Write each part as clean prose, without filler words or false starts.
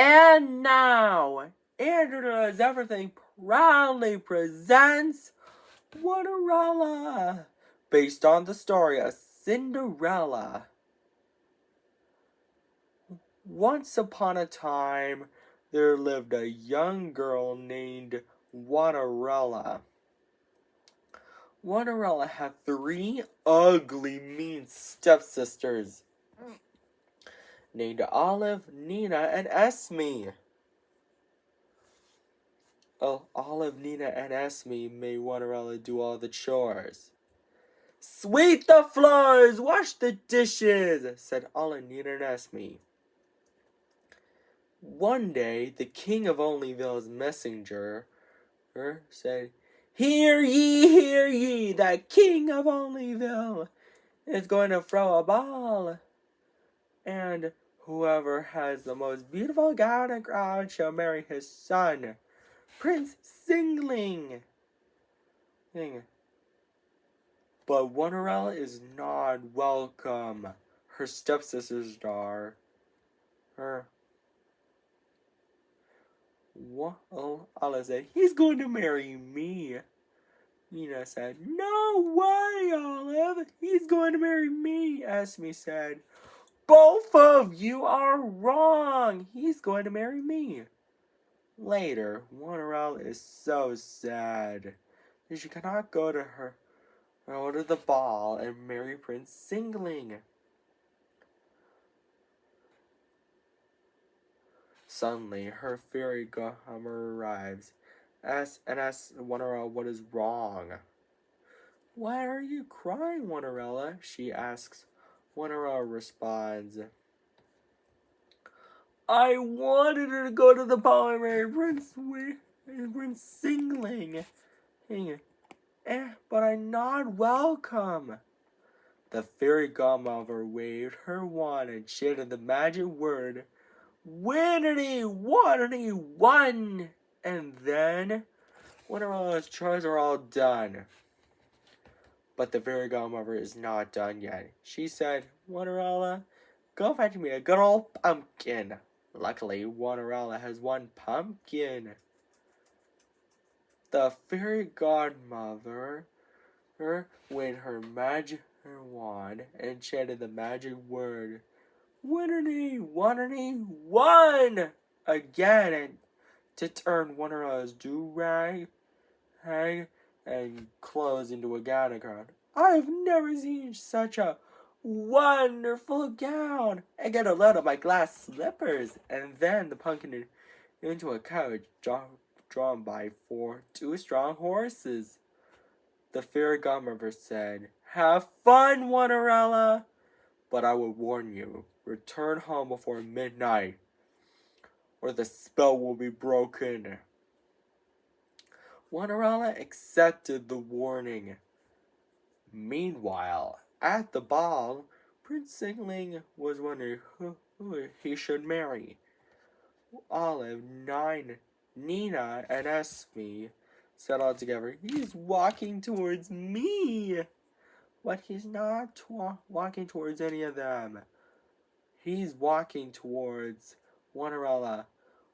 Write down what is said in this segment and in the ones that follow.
And now, Andrew Does Everything proudly presents Cinderella, based on the story of Cinderella. Once upon a time, there lived a young girl named Cinderella. Cinderella had 3 ugly, mean stepsisters named Olive, Nina, and Esme. Olive, Nina, and Esme made Cinderella do all the chores. "Sweep the floors, wash the dishes," said Olive, Nina, and Esme. One day, the king of Onlyville's messenger said, hear ye, the king of Onlyville is going to throw a ball. And whoever has the most beautiful gown and crown shall marry his son, Prince Singling. But Cinderella is not welcome. Her stepsisters are. Olive said, he's going to marry me. Nina said, no way, Olive. He's going to marry me. Esme said, both of you are wrong. He's going to marry me. Later, Cinderella is so sad that she cannot go to the ball and marry Prince Singling. Suddenly, her fairy godmother arrives and asks Cinderella what is wrong. Why are you crying, Cinderella? She asks. Cinderella responds, I wanted her to go to the ball and marry Prince Singling, but I'm not welcome. The fairy godmother waved her wand and chanted the magic word, Winnity, Waterity, one! And then, Cinderella's chores are all done. But the fairy godmother is not done yet. She said, Cinderella, go fetch me a good old pumpkin. Luckily, Cinderella has one pumpkin. The fairy godmother waved her magic wand and chanted the magic word, Winnity, Waterity, one! Again, and to turn Cinderella's do-rag and clothes into a gown. I've never seen such a wonderful gown. I get a load of my glass slippers, and then the pumpkin into a carriage drawn by 2 strong horses. The fairy godmother said, have fun, Cinderella, but I will warn you, return home before midnight, or the spell will be broken. Cinderella accepted the warning. Meanwhile, at the ball, Prince Singling was wondering who he should marry. Olive, Nina, and Esme said all together, he's walking towards me. But he's not walking towards any of them. He's walking towards Cinderella.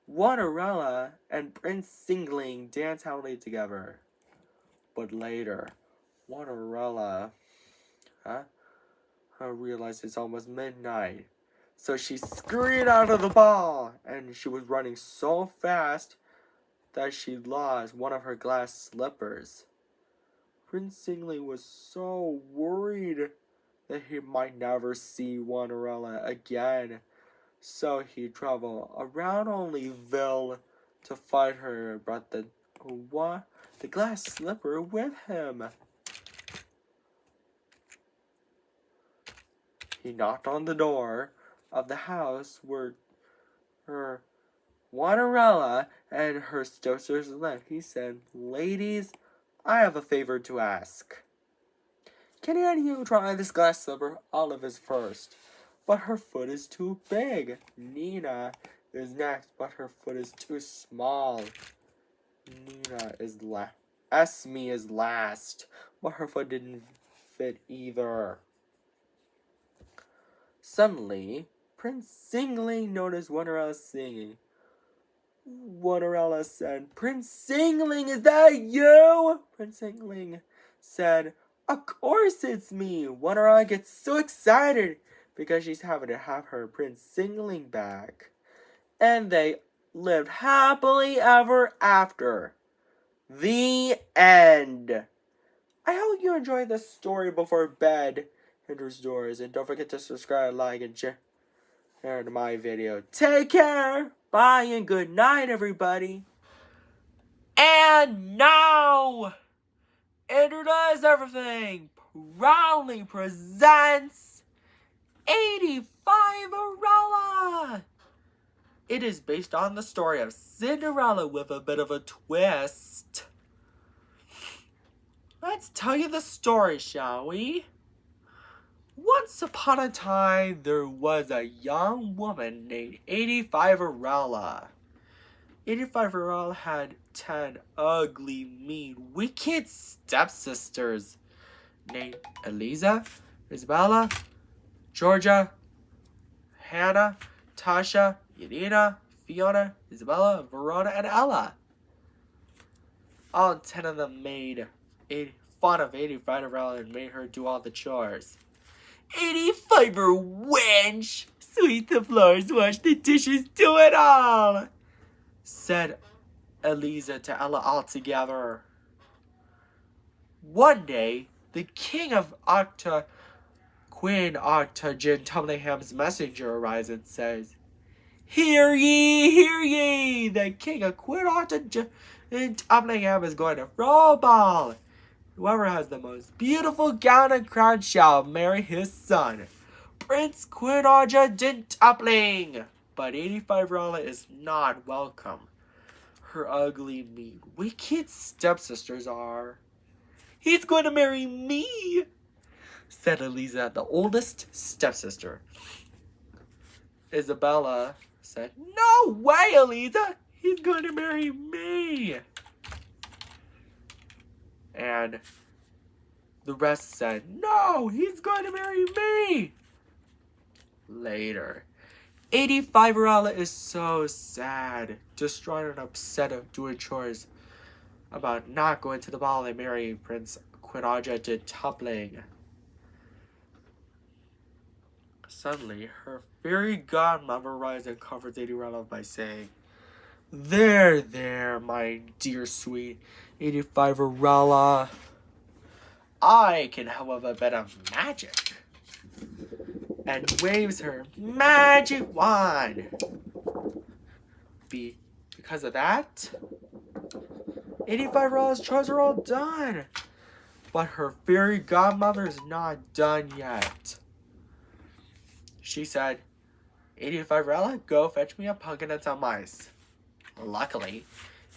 Cinderella and Prince Singling dance happily together. But later, Cinderella realized it's almost midnight. So she scurried out of the ball, and she was running so fast that she lost one of her glass slippers. Prince Singling was so worried that he might never see Cinderella again. So he traveled around Onlyville to find her and brought the glass slipper with him. He knocked on the door of the house where her Cinderella and her stepsisters lived. He said, ladies, I have a favor to ask. Can any of you try this glass slipper? Olive is first, but her foot is too big. Nina is next, but her foot is too small. Esme is last, but her foot didn't fit either. Suddenly, Prince Singling noticed Cinderella singing. Cinderella said, Prince Singling, is that you? Prince Singling said, of course it's me. Cinderella gets so excited because she's having to have her Prince Singling back. And they lived happily ever after. The end. I hope you enjoyed this story before bed enters doors. And don't forget to subscribe, like, and share to my video. Take care. Bye and good night, everybody. And now, Introduce Everything proudly presents 85-erella. It is based on the story of Cinderella with a bit of a twist. Let's tell you the story, shall we? Once upon a time, there was a young woman named 85-erella. 85-erella had 10 ugly, mean, wicked stepsisters named Eliza, Isabella, Georgia, Hannah, Tasha, Irina, Fiona, Isabella, Verona, and Ella. All 10 of them made fun of 85-erella and made her do all the chores. 85-er wench! Sweep the floors, wash the dishes, do it all! Said Eliza to Ella all together. One day, the king of Queen Octacontapentagonal's messenger arrives and says, Hear ye, the king of Queen Octacontapentagonal is going to throw a ball. Whoever has the most beautiful gown and crown shall marry his son, Prince Queen Octacontapentagonal. But 85-erella is not welcome. Her ugly, mean, wicked stepsisters are. He's going to marry me, said Eliza, the oldest stepsister. Isabella said, No way, Eliza! He's going to marry me. And the rest said, No, he's going to marry me. Later, 85-erella is so sad, distraught and upset of doing chores about not going to the ball and marrying Prince Octacontapentagonal. Suddenly, her fairy godmother arrives and comforts 85-erella by saying, There, my dear sweet 85-erella. I can help with a bit of magic. And waves her magic wand. Because of that, 85-erella's chores are all done. But her fairy godmother is not done yet. She said, 85-erella, go fetch me a pumpkin and some mice. Luckily,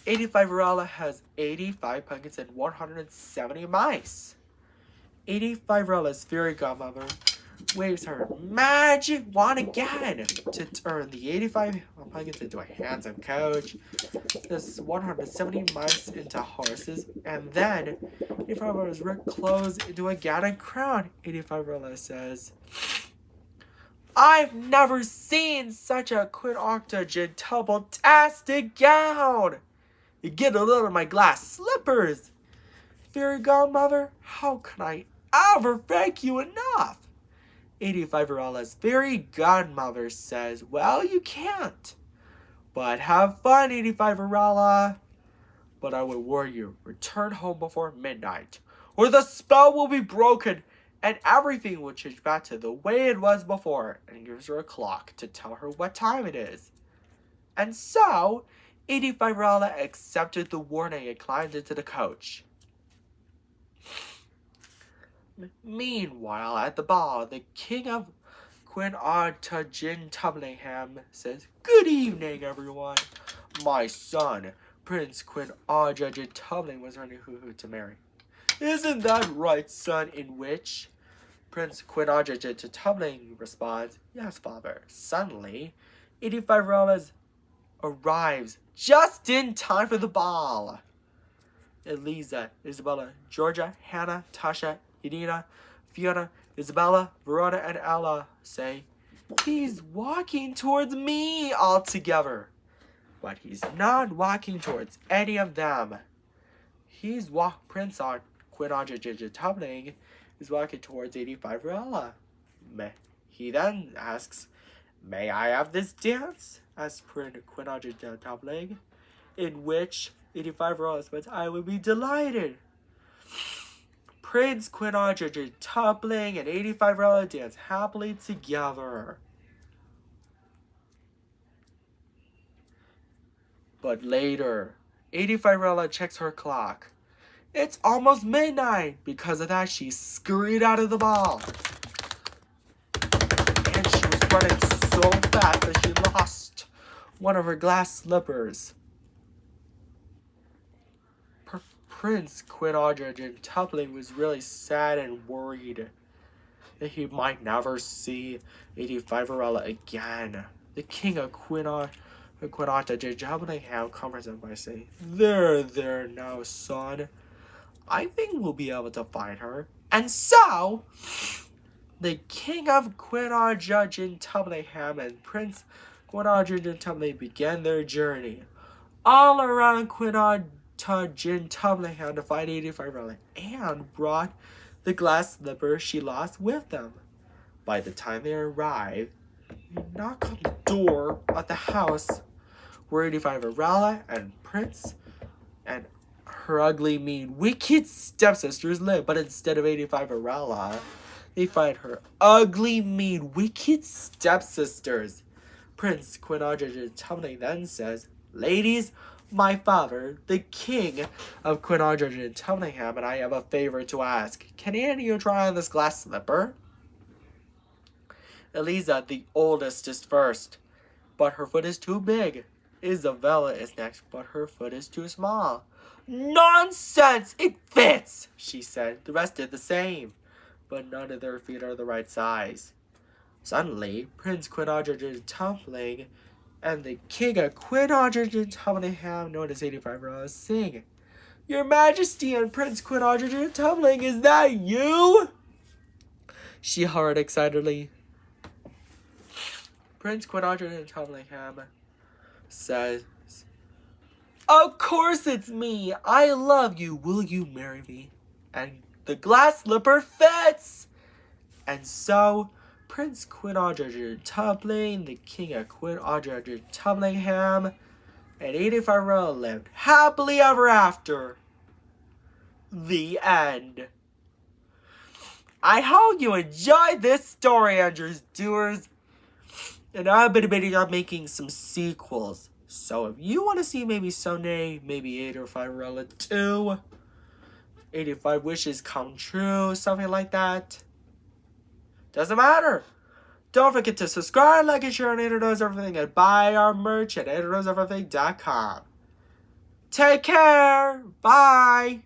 85-erella has 85 pumpkins and 170 mice. 85-erella's fairy godmother waves her magic wand again to turn the 85 pumpkins into a handsome coach, this 170 mice into horses, and then 85-erella's rich clothes into a gown and crown. 85-erella says, I've never seen such a Queen Octacontapentagonal-tastic gown. You get a load of my glass slippers. Fairy godmother, how can I ever thank you enough? 85-erella's fairy godmother says, Well, you can't. But have fun, 85-erella. But I would warn you, return home before midnight, or the spell will be broken and everything will change back to the way it was before, and gives her a clock to tell her what time it is. And so, 85-erella accepted the warning and climbed into the coach. Meanwhile, at the ball, the king of Queen Octacontapentagonal says, Good evening, everyone. My son, Prince Queen Octacontapentagonal, was ready to marry. Isn't that right, son? In which Prince Queen Octacontapentagonal responds, Yes, father. Suddenly, 85-erella arrives just in time for the ball. Eliza, Isabella, Georgia, Hannah, Tasha, Irina, Fiona, Isabella, Verona, and Ella say, He's walking towards me all together. But he's not walking towards any of them. Prince Quinaja is walking towards 85 Rella. He then asks, "May I have this dance?" asks Prince Quinaja, in which 85 Rella responds, "I would be delighted." Prince Quinaja and 85 Rella dance happily together. But later, 85 Rella checks her clock. It's almost midnight. Because of that, she scurried out of the ball. And she was running so fast that she lost one of her glass slippers. Prince Quinaja was really sad and worried that he might never see 85 Rella again. The king of Quinaja comforts him by saying, There now, son. I think we'll be able to find her." And so, the king of Quinaja and Prince Quinaja began their journey all around Quinaja to find 85 Rella and brought the glass slipper she lost with them. By the time they arrived, they knock on the door of the house where 85 Rella and Prince and her ugly, mean, wicked stepsisters live. But instead of 85 Rella, they find her ugly, mean, wicked stepsisters. Prince Quinaja then says, "Ladies, my father, the king of Quinaja and I have a favor to ask. Can any of you try on this glass slipper?" Eliza, the oldest, is first, but her foot is too big. Isabella is next, but her foot is too small. "Nonsense! It fits!" she said. The rest did the same, but none of their feet are the right size. Suddenly, Prince Quinaja and the king of Quinaja known as 85 Rella, sing, "Your Majesty and Prince Quinaja, is that you?" she hollered excitedly. Prince Quinaja says, "Of course it's me. I love you. Will you marry me?" And the glass slipper fits. And so, Prince Quinaja, the king of Quinaja, and 85 Rella lived happily ever after. The end. I hope you enjoyed this story, Andrews Doers. And I've been making some sequels. So if you want to see maybe someday, maybe 85 Rella 2, 85 Wishes Come True, something like that, doesn't matter. Don't forget to subscribe, like, and share on Andrew Knows Everything, and buy our merch at andrewknows everything.com. Take care. Bye.